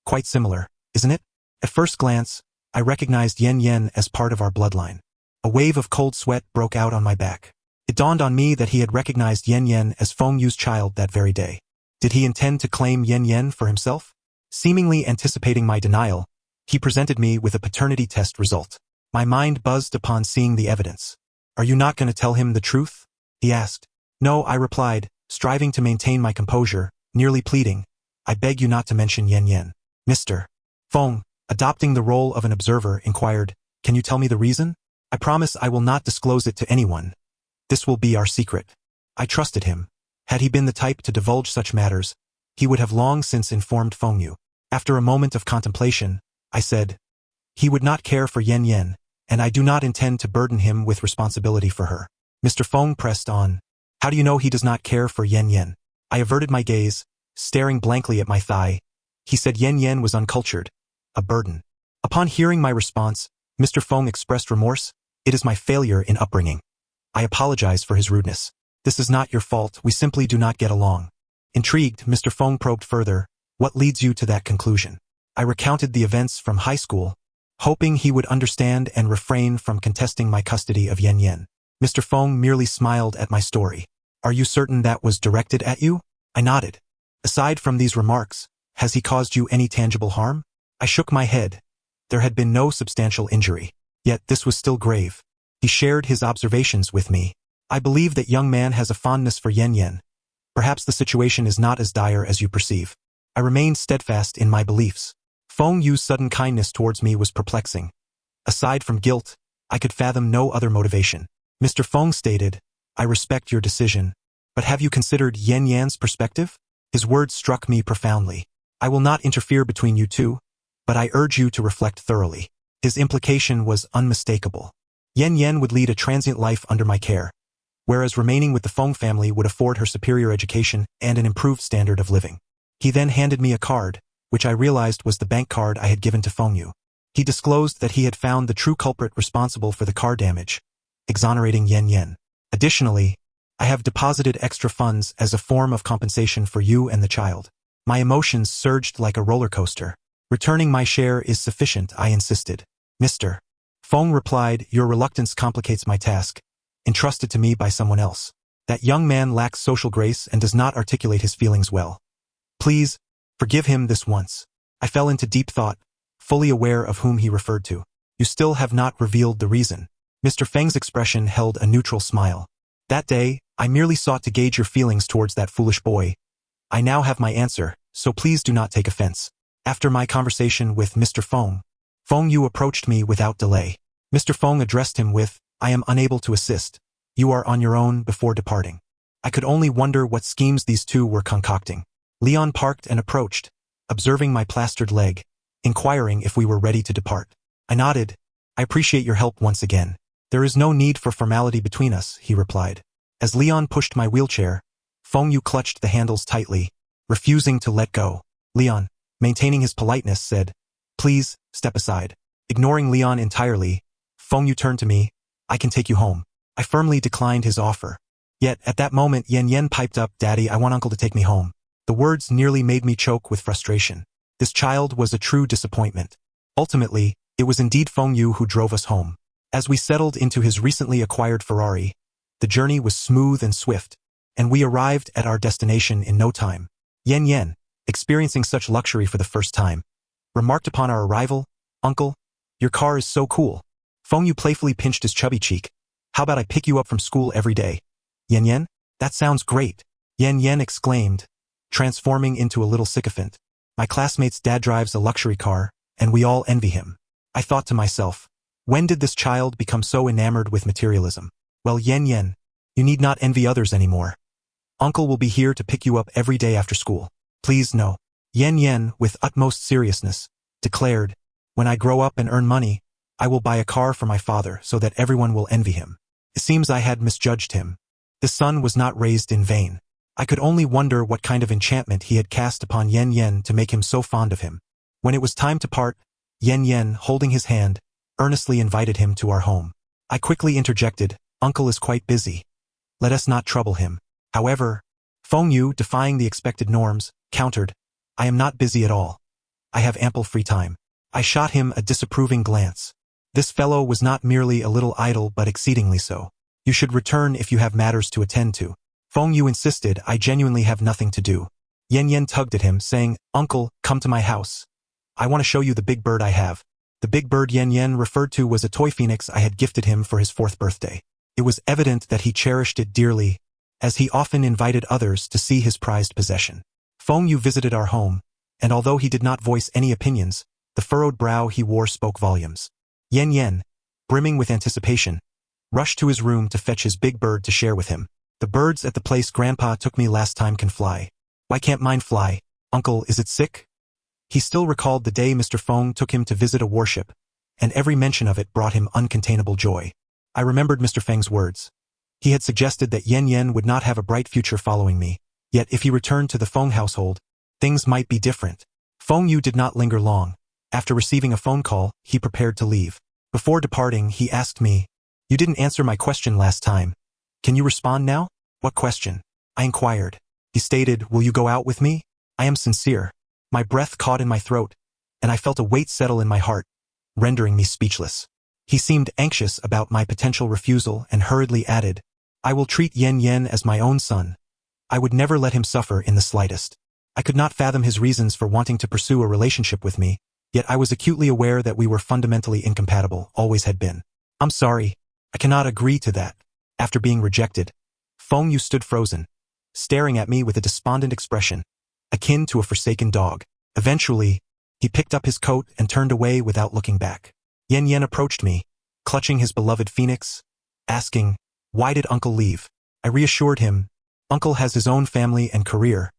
Quite similar, isn't it?" At first glance, I recognized Yen Yen as part of our bloodline. A wave of cold sweat broke out on my back. It dawned on me that he had recognized Yen Yen as Feng Yu's child that very day. Did he intend to claim Yen Yen for himself? Seemingly anticipating my denial, he presented me with a paternity test result. My mind buzzed upon seeing the evidence. "Are you not going to tell him the truth?" he asked. No, I replied, striving to maintain my composure, nearly pleading. I beg you not to mention Yen Yen. Mr. Feng, adopting the role of an observer, inquired, can you tell me the reason? I promise I will not disclose it to anyone. This will be our secret. I trusted him. Had he been the type to divulge such matters, he would have long since informed Feng Yu. After a moment of contemplation, I said, he would not care for Yen Yen, and I do not intend to burden him with responsibility for her. Mr. Feng pressed on. How do you know he does not care for Yen Yen? I averted my gaze, staring blankly at my thigh. He said Yen Yen was uncultured, a burden. Upon hearing my response, Mr. Feng expressed remorse. It is my failure in upbringing. I apologize for his rudeness. This is not your fault, we simply do not get along. Intrigued, Mr. Feng probed further. What leads you to that conclusion? I recounted the events from high school, hoping he would understand and refrain from contesting my custody of Yen Yen. Mr. Feng merely smiled at my story. Are you certain that was directed at you? I nodded. Aside from these remarks, has he caused you any tangible harm? I shook my head. There had been no substantial injury. Yet this was still grave. He shared his observations with me. I believe that young man has a fondness for Yen Yen. Perhaps the situation is not as dire as you perceive. I remained steadfast in my beliefs. Feng Yu's sudden kindness towards me was perplexing. Aside from guilt, I could fathom no other motivation. Mr. Feng stated, I respect your decision, but have you considered Yen Yan's perspective? His words struck me profoundly. I will not interfere between you two, but I urge you to reflect thoroughly. His implication was unmistakable. Yen Yen would lead a transient life under my care, whereas remaining with the Feng family would afford her superior education and an improved standard of living. He then handed me a card, which I realized was the bank card I had given to Feng Yu. He disclosed that he had found the true culprit responsible for the car damage, exonerating Yen Yen. Additionally, I have deposited extra funds as a form of compensation for you and the child. My emotions surged like a roller coaster. Returning my share is sufficient, I insisted. Mr. Feng replied, your reluctance complicates my task, entrusted to me by someone else. That young man lacks social grace and does not articulate his feelings well. Please, forgive him this once. I fell into deep thought, fully aware of whom he referred to. You still have not revealed the reason. Mr. Feng's expression held a neutral smile. That day, I merely sought to gauge your feelings towards that foolish boy. I now have my answer, so please do not take offense. After my conversation with Mr. Feng, Feng Yu approached me without delay. Mr. Feng addressed him with, I am unable to assist. You are on your own before departing. I could only wonder what schemes these two were concocting. Leon parked and approached, observing my plastered leg, inquiring if we were ready to depart. I nodded. I appreciate your help once again. There is no need for formality between us, he replied. As Leon pushed my wheelchair, Feng Yu clutched the handles tightly, refusing to let go. Leon, maintaining his politeness, said, Please, step aside. Ignoring Leon entirely, Feng Yu turned to me. I can take you home. I firmly declined his offer. Yet, at that moment, Yen Yen piped up, Daddy, I want Uncle to take me home. The words nearly made me choke with frustration. This child was a true disappointment. Ultimately, it was indeed Feng Yu who drove us home. As we settled into his recently acquired Ferrari, the journey was smooth and swift, and we arrived at our destination in no time. Yen Yen, experiencing such luxury for the first time, remarked upon our arrival, Uncle, your car is so cool. Feng Yu playfully pinched his chubby cheek. How about I pick you up from school every day? Yen Yen, that sounds great. Yen Yen exclaimed, transforming into a little sycophant. My classmate's dad drives a luxury car, and we all envy him. I thought to myself, when did this child become so enamored with materialism? Well, Yen Yen, you need not envy others anymore. Uncle will be here to pick you up every day after school. Please no. Yen Yen, with utmost seriousness, declared, when I grow up and earn money, I will buy a car for my father so that everyone will envy him. It seems I had misjudged him. The son was not raised in vain. I could only wonder what kind of enchantment he had cast upon Yen Yen to make him so fond of him. When it was time to part, Yen Yen, holding his hand, earnestly invited him to our home. I quickly interjected, Uncle is quite busy. Let us not trouble him. However, Feng Yu, defying the expected norms, countered, I am not busy at all. I have ample free time. I shot him a disapproving glance. This fellow was not merely a little idle but exceedingly so. You should return if you have matters to attend to. Feng Yu insisted, I genuinely have nothing to do. Yen Yen tugged at him, saying, Uncle, come to my house. I want to show you the big bird I have. The big bird Yen Yen referred to was a toy phoenix I had gifted him for his 4th birthday. It was evident that he cherished it dearly, as he often invited others to see his prized possession. Feng Yu visited our home, and although he did not voice any opinions, the furrowed brow he wore spoke volumes. Yan Yan, brimming with anticipation, rushed to his room to fetch his big bird to share with him. The birds at the place Grandpa took me last time can fly. Why can't mine fly? Uncle, is it sick? He still recalled the day Mr. Feng took him to visit a warship, and every mention of it brought him uncontainable joy. I remembered Mr. Feng's words. He had suggested that Yan Yan would not have a bright future following me, yet if he returned to the Feng household, things might be different. Feng Yu did not linger long. After receiving a phone call, he prepared to leave. Before departing, he asked me, "You didn't answer my question last time. Can you respond now?" "What question?" I inquired. He stated, "Will you go out with me?" I am sincere. My breath caught in my throat, and I felt a weight settle in my heart, rendering me speechless. He seemed anxious about my potential refusal and hurriedly added, "I will treat Yan Yan as my own son. I would never let him suffer in the slightest." I could not fathom his reasons for wanting to pursue a relationship with me, yet I was acutely aware that we were fundamentally incompatible, always had been. "I'm sorry, I cannot agree to that." After being rejected, Feng Yu stood frozen, staring at me with a despondent expression, akin to a forsaken dog. Eventually, he picked up his coat and turned away without looking back. Yan Yan approached me, clutching his beloved phoenix, asking, "Why did Uncle leave?" I reassured him, "Uncle has his own family and career.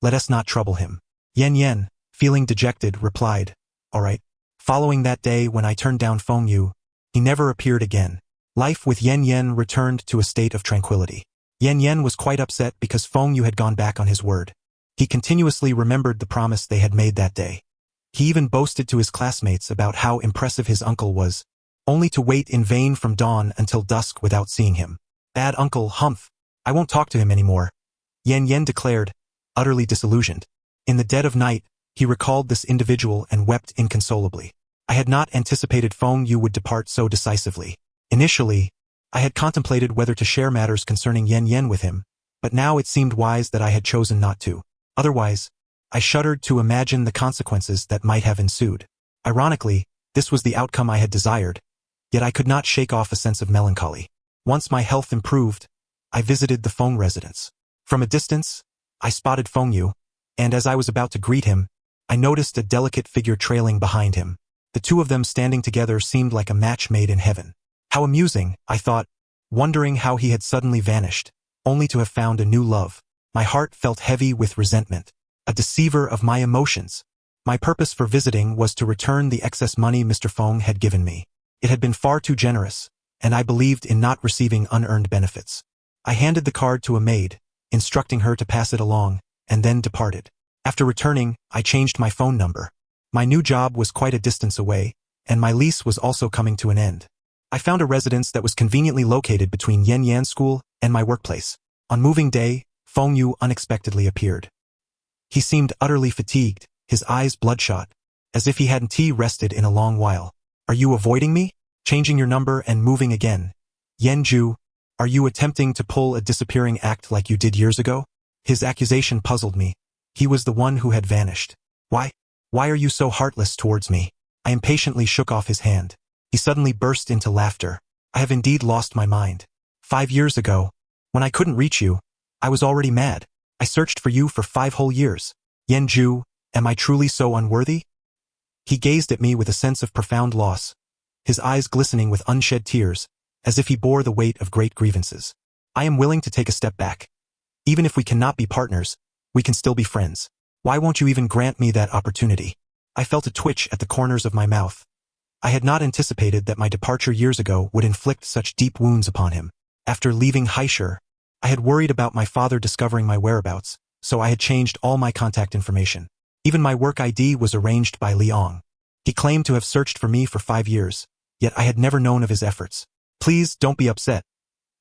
Let us not trouble him." Yan Yan, feeling dejected, replied, "All right." Following that day when I turned down Feng Yu, he never appeared again. Life with Yan Yan returned to a state of tranquility. Yan Yan was quite upset because Feng Yu had gone back on his word. He continuously remembered the promise they had made that day. He even boasted to his classmates about how impressive his uncle was, only to wait in vain from dawn until dusk without seeing him. "Bad uncle, humph. I won't talk to him anymore," Yan Yan declared, utterly disillusioned. In the dead of night, he recalled this individual and wept inconsolably. I had not anticipated Feng Yu would depart so decisively. Initially, I had contemplated whether to share matters concerning Yan Yan with him, but now it seemed wise that I had chosen not to. Otherwise, I shuddered to imagine the consequences that might have ensued. Ironically, this was the outcome I had desired, yet I could not shake off a sense of melancholy. Once my health improved, I visited the Feng residence. From a distance, I spotted Feng Yu, and as I was about to greet him, I noticed a delicate figure trailing behind him. The two of them standing together seemed like a match made in heaven. How amusing, I thought, wondering how he had suddenly vanished, only to have found a new love. My heart felt heavy with resentment. A deceiver of my emotions. My purpose for visiting was to return the excess money Mr. Feng had given me. It had been far too generous, and I believed in not receiving unearned benefits. I handed the card to a maid, instructing her to pass it along, and then departed. After returning, I changed my phone number. My new job was quite a distance away, and my lease was also coming to an end. I found a residence that was conveniently located between Yan Yan's school and my workplace. On moving day, Feng Yu unexpectedly appeared. He seemed utterly fatigued, his eyes bloodshot, as if he hadn't rested in a long while. "Are you avoiding me? Changing your number and moving again? Yanju, are you attempting to pull a disappearing act like you did years ago?" His accusation puzzled me. He was the one who had vanished. Why are you so heartless towards me?" I impatiently shook off his hand. He suddenly burst into laughter. "I have indeed lost my mind. 5 years ago, when I couldn't reach you, I was already mad. I searched for you for 5 whole years. Yanju, am I truly so unworthy?" He gazed at me with a sense of profound loss, his eyes glistening with unshed tears, as if he bore the weight of great grievances. "I am willing to take a step back. Even if we cannot be partners, we can still be friends. Why won't you even grant me that opportunity?" I felt a twitch at the corners of my mouth. I had not anticipated that my departure years ago would inflict such deep wounds upon him. After leaving Haishur, I had worried about my father discovering my whereabouts, so I had changed all my contact information. Even my work ID was arranged by Liang. He claimed to have searched for me for 5 years, yet I had never known of his efforts. "Please don't be upset.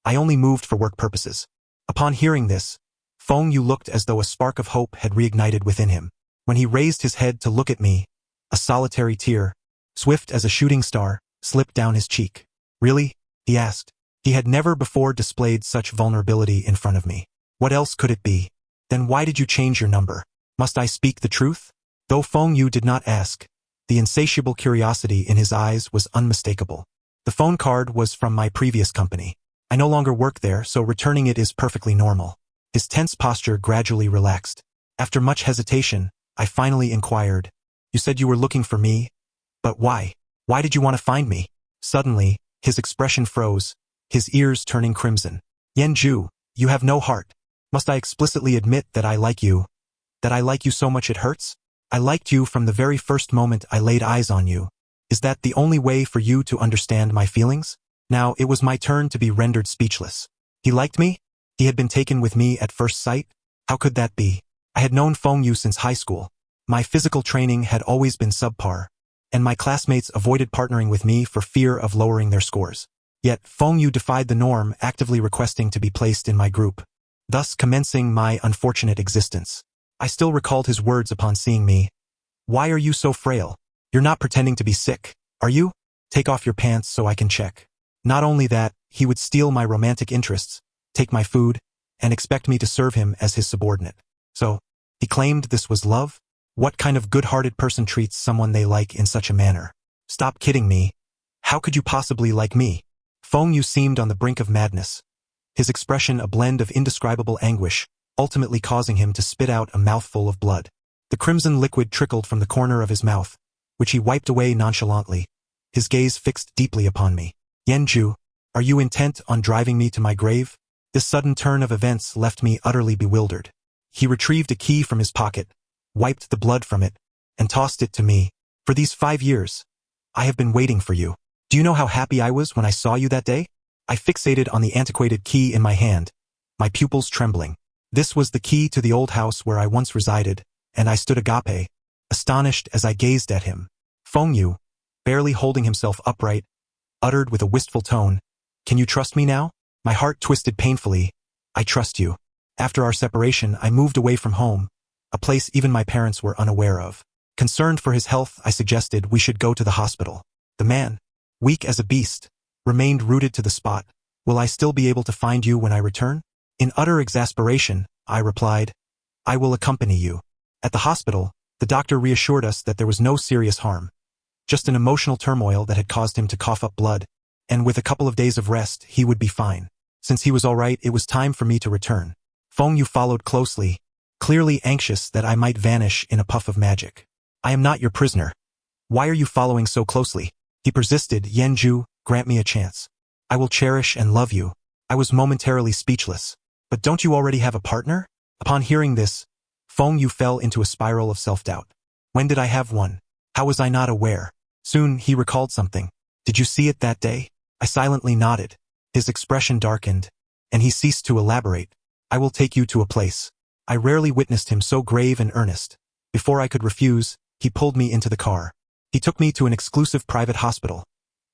I only moved for work purposes." Upon hearing this, Feng Yu looked as though a spark of hope had reignited within him. When he raised his head to look at me, a solitary tear, swift as a shooting star, slipped down his cheek. "Really?" he asked. He had never before displayed such vulnerability in front of me. What else could it be? "Then why did you change your number? Must I speak the truth?" Though Feng Yu did not ask, the insatiable curiosity in his eyes was unmistakable. "The phone card was from my previous company. I no longer work there, so returning it is perfectly normal. His tense posture gradually relaxed. After much hesitation, I finally inquired, "You said you were looking for me, but why? Why did you want to find me?" Suddenly, his expression froze, his ears turning crimson. "Yenju, you have no heart. Must I explicitly admit that I like you? That I like you so much it hurts? I liked you from the very first moment I laid eyes on you. Is that the only way for you to understand my feelings?" Now it was my turn to be rendered speechless. He liked me? He had been taken with me at first sight? How could that be? I had known Feng Yu since high school. My physical training had always been subpar, and my classmates avoided partnering with me for fear of lowering their scores. Yet Feng Yu defied the norm, actively requesting to be placed in my group, thus commencing my unfortunate existence. I still recalled his words upon seeing me. "Why are you so frail? You're not pretending to be sick, are you? Take off your pants so I can check." Not only that, he would steal my romantic interests, take my food, and expect me to serve him as his subordinate. So, he claimed this was love? What kind of good-hearted person treats someone they like in such a manner? Stop kidding me. How could you possibly like me? Feng Yu seemed on the brink of madness, his expression a blend of indescribable anguish, ultimately causing him to spit out a mouthful of blood. The crimson liquid trickled from the corner of his mouth, which he wiped away nonchalantly, his gaze fixed deeply upon me. "Yenju, are you intent on driving me to my grave?" This sudden turn of events left me utterly bewildered. He retrieved a key from his pocket, wiped the blood from it, and tossed it to me. "For these 5 years, I have been waiting for you. Do you know how happy I was when I saw you that day?" I fixated on the antiquated key in my hand, my pupils trembling. This was the key to the old house where I once resided, and I stood agape, astonished as I gazed at him. Feng Yu, barely holding himself upright, uttered with a wistful tone, "Can you trust me now?" My heart twisted painfully. "I trust you." After our separation, I moved away from home, a place even my parents were unaware of. Concerned for his health, I suggested we should go to the hospital. The man, weak as a beast, remained rooted to the spot. "Will I still be able to find you when I return?" In utter exasperation, I replied, "I will accompany you." At the hospital, the doctor reassured us that there was no serious harm, just an emotional turmoil that had caused him to cough up blood, and with a couple of days of rest, he would be fine. Since he was all right, it was time for me to return. Feng Yu followed closely, clearly anxious that I might vanish in a puff of magic. "I am not your prisoner. Why are you following so closely?" He persisted. "Yenju, grant me a chance. I will cherish and love you." I was momentarily speechless. "But don't you already have a partner?" Upon hearing this, Feng Yu fell into a spiral of self-doubt. When did I have one? How was I not aware? Soon, he recalled something. "Did you see it that day?" I silently nodded. His expression darkened, and he ceased to elaborate. "I will take you to a place." I rarely witnessed him so grave and earnest. Before I could refuse, he pulled me into the car. He took me to an exclusive private hospital,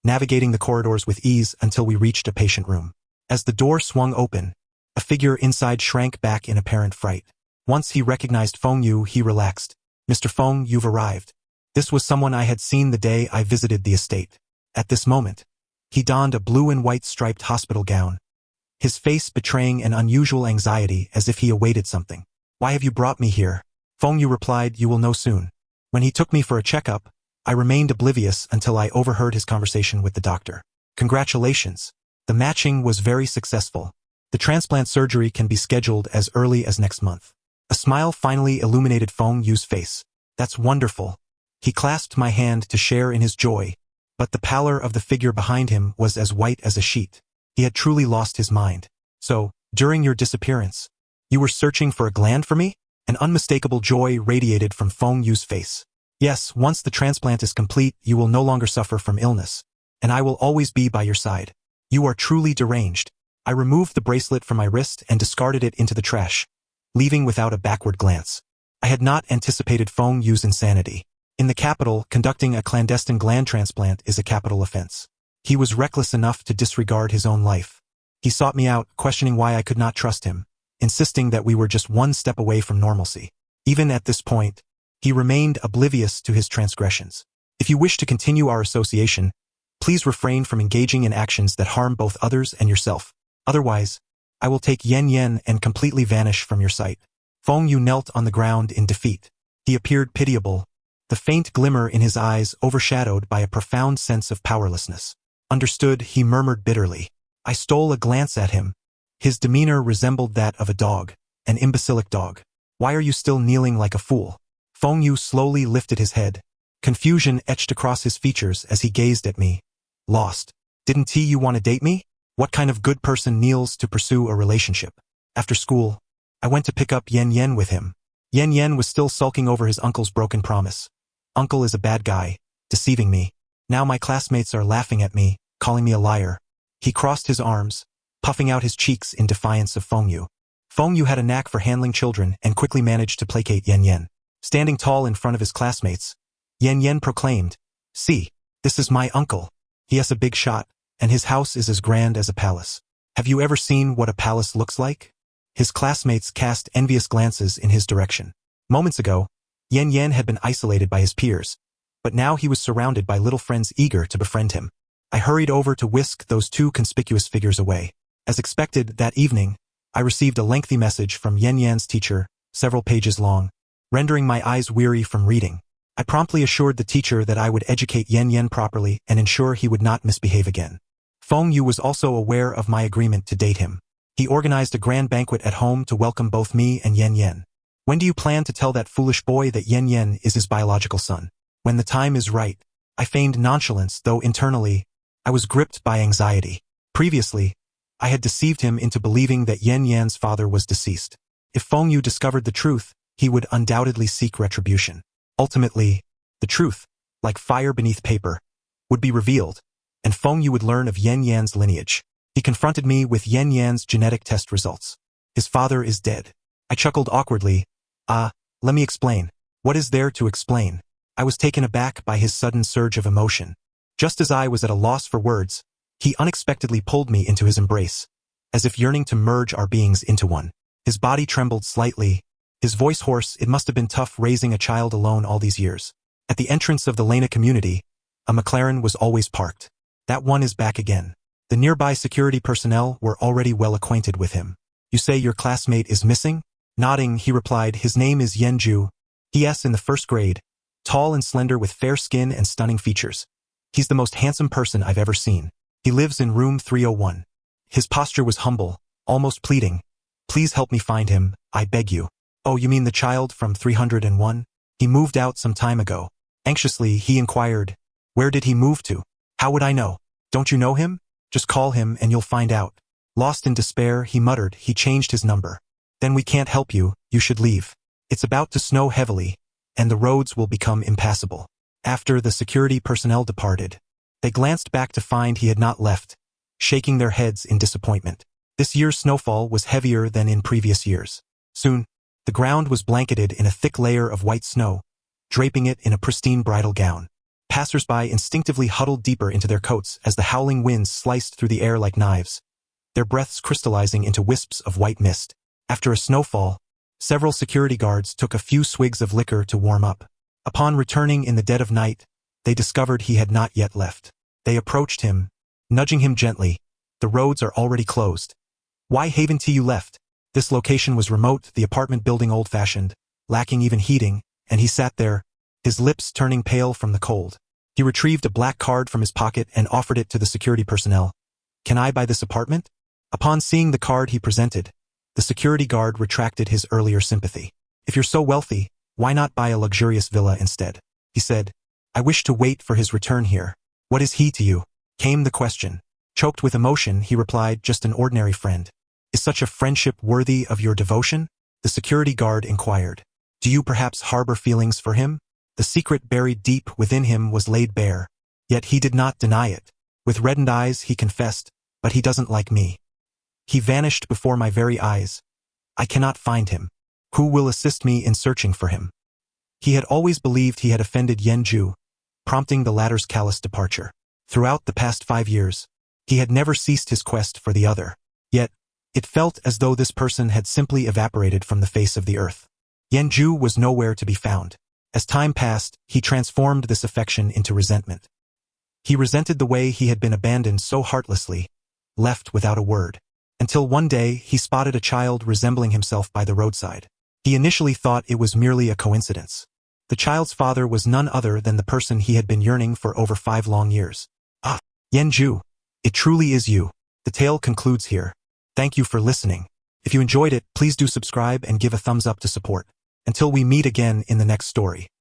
navigating the corridors with ease until we reached a patient room. As the door swung open, a figure inside shrank back in apparent fright. Once he recognized Feng Yu, he relaxed. "Mr. Feng, you've arrived." This was someone I had seen the day I visited the estate. At this moment, he donned a blue and white striped hospital gown, his face betraying an unusual anxiety as if he awaited something. "Why have you brought me here?" Feng Yu replied, "You will know soon." When he took me for a checkup, I remained oblivious until I overheard his conversation with the doctor. "Congratulations. The matching was very successful. The transplant surgery can be scheduled as early as next month." A smile finally illuminated Feng Yu's face. "That's wonderful." He clasped my hand to share in his joy, but the pallor of the figure behind him was as white as a sheet. He had truly lost his mind. "So, during your disappearance, you were searching for a gland for me?" An unmistakable joy radiated from Feng Yu's face. "Yes, once the transplant is complete, you will no longer suffer from illness, and I will always be by your side. You are truly deranged." I removed the bracelet from my wrist and discarded it into the trash, leaving without a backward glance. I had not anticipated Feng Yu's insanity. In the capital, conducting a clandestine gland transplant is a capital offense. He was reckless enough to disregard his own life. He sought me out, questioning why I could not trust him, insisting that we were just one step away from normalcy. Even at this point, he remained oblivious to his transgressions. "If you wish to continue our association, please refrain from engaging in actions that harm both others and yourself. Otherwise, I will take Yen and completely vanish from your sight." Feng Yu knelt on the ground in defeat. He appeared pitiable, the faint glimmer in his eyes overshadowed by a profound sense of powerlessness. "Understood," he murmured bitterly. I stole a glance at him. His demeanor resembled that of a dog, an imbecilic dog. Why are you still kneeling like a fool? Feng Yu slowly lifted his head. Confusion etched across his features as he gazed at me. Lost. Didn't you want to date me? What kind of good person kneels to pursue a relationship? After school, I went to pick up Yen with him. Yen was still sulking over his uncle's broken promise. Uncle is a bad guy, deceiving me. Now my classmates are laughing at me, calling me a liar. He crossed his arms, puffing out his cheeks in defiance of Feng Yu. Feng Yu had a knack for handling children and quickly managed to placate Yen. Standing tall in front of his classmates, Yen proclaimed, "See, this is my uncle. He has a big shot, and his house is as grand as a palace. Have you ever seen what a palace looks like?" His classmates cast envious glances in his direction. Moments ago, Yen had been isolated by his peers, but now he was surrounded by little friends eager to befriend him. I hurried over to whisk those two conspicuous figures away. As expected, that evening, I received a lengthy message from Yen's teacher, several pages long, rendering my eyes weary from reading. I promptly assured the teacher that I would educate Yen properly and ensure he would not misbehave again. Feng Yu was also aware of my agreement to date him. He organized a grand banquet at home to welcome both me and Yen. When do you plan to tell that foolish boy that Yen is his biological son? When the time is right. I feigned nonchalance, though internally, I was gripped by anxiety. Previously, I had deceived him into believing that Yen's father was deceased. If Feng Yu discovered the truth, he would undoubtedly seek retribution. Ultimately, the truth, like fire beneath paper, would be revealed, and Feng Yu would learn of Yen's lineage. He confronted me with Yen's genetic test results. His father is dead. I chuckled awkwardly. Let me explain. What is there to explain? I was taken aback by his sudden surge of emotion. Just as I was at a loss for words, he unexpectedly pulled me into his embrace, as if yearning to merge our beings into one. His body trembled slightly, his voice hoarse. It must have been tough raising a child alone all these years. At the entrance of the Lena community, a McLaren was always parked. That one is back again. The nearby security personnel were already well acquainted with him. You say your classmate is missing? Nodding, he replied, his name is Yenju. He is in the first grade, tall and slender with fair skin and stunning features. He's the most handsome person I've ever seen. He lives in room 301. His posture was humble, almost pleading. Please help me find him, I beg you. Oh, you mean the child from 301? He moved out some time ago. Anxiously, he inquired, where did he move to? How would I know? Don't you know him? Just call him and you'll find out. Lost in despair, he muttered, he changed his number. Then we can't help you, you should leave. It's about to snow heavily, and the roads will become impassable. After the security personnel departed, they glanced back to find he had not left, shaking their heads in disappointment. This year's snowfall was heavier than in previous years. Soon, the ground was blanketed in a thick layer of white snow, draping it in a pristine bridal gown. Passers-by instinctively huddled deeper into their coats as the howling winds sliced through the air like knives, their breaths crystallizing into wisps of white mist. After a snowfall, several security guards took a few swigs of liquor to warm up. Upon returning in the dead of night, they discovered he had not yet left. They approached him, nudging him gently. The roads are already closed. Why haven't you left? This location was remote, the apartment building old-fashioned, lacking even heating, and he sat there, his lips turning pale from the cold. He retrieved a black card from his pocket and offered it to the security personnel. Can I buy this apartment? Upon seeing the card he presented, the security guard retracted his earlier sympathy. If you're so wealthy, why not buy a luxurious villa instead? He said. I wish to wait for his return here. What is he to you? Came the question. Choked with emotion, he replied, just an ordinary friend. Is such a friendship worthy of your devotion? The security guard inquired. Do you perhaps harbor feelings for him? The secret buried deep within him was laid bare. Yet he did not deny it. With reddened eyes he confessed, but he doesn't like me. He vanished before my very eyes. I cannot find him. Who will assist me in searching for him? He had always believed he had offended Yenju, prompting the latter's callous departure. Throughout the past 5 years, he had never ceased his quest for the other. Yet, it felt as though this person had simply evaporated from the face of the earth. Yenju was nowhere to be found. As time passed, he transformed this affection into resentment. He resented the way he had been abandoned so heartlessly, left without a word. Until one day, he spotted a child resembling himself by the roadside. He initially thought it was merely a coincidence. The child's father was none other than the person he had been yearning for over 5 long years. Ah, Yenju, it truly is you. The tale concludes here. Thank you for listening. If you enjoyed it, please do subscribe and give a thumbs up to support. Until we meet again in the next story.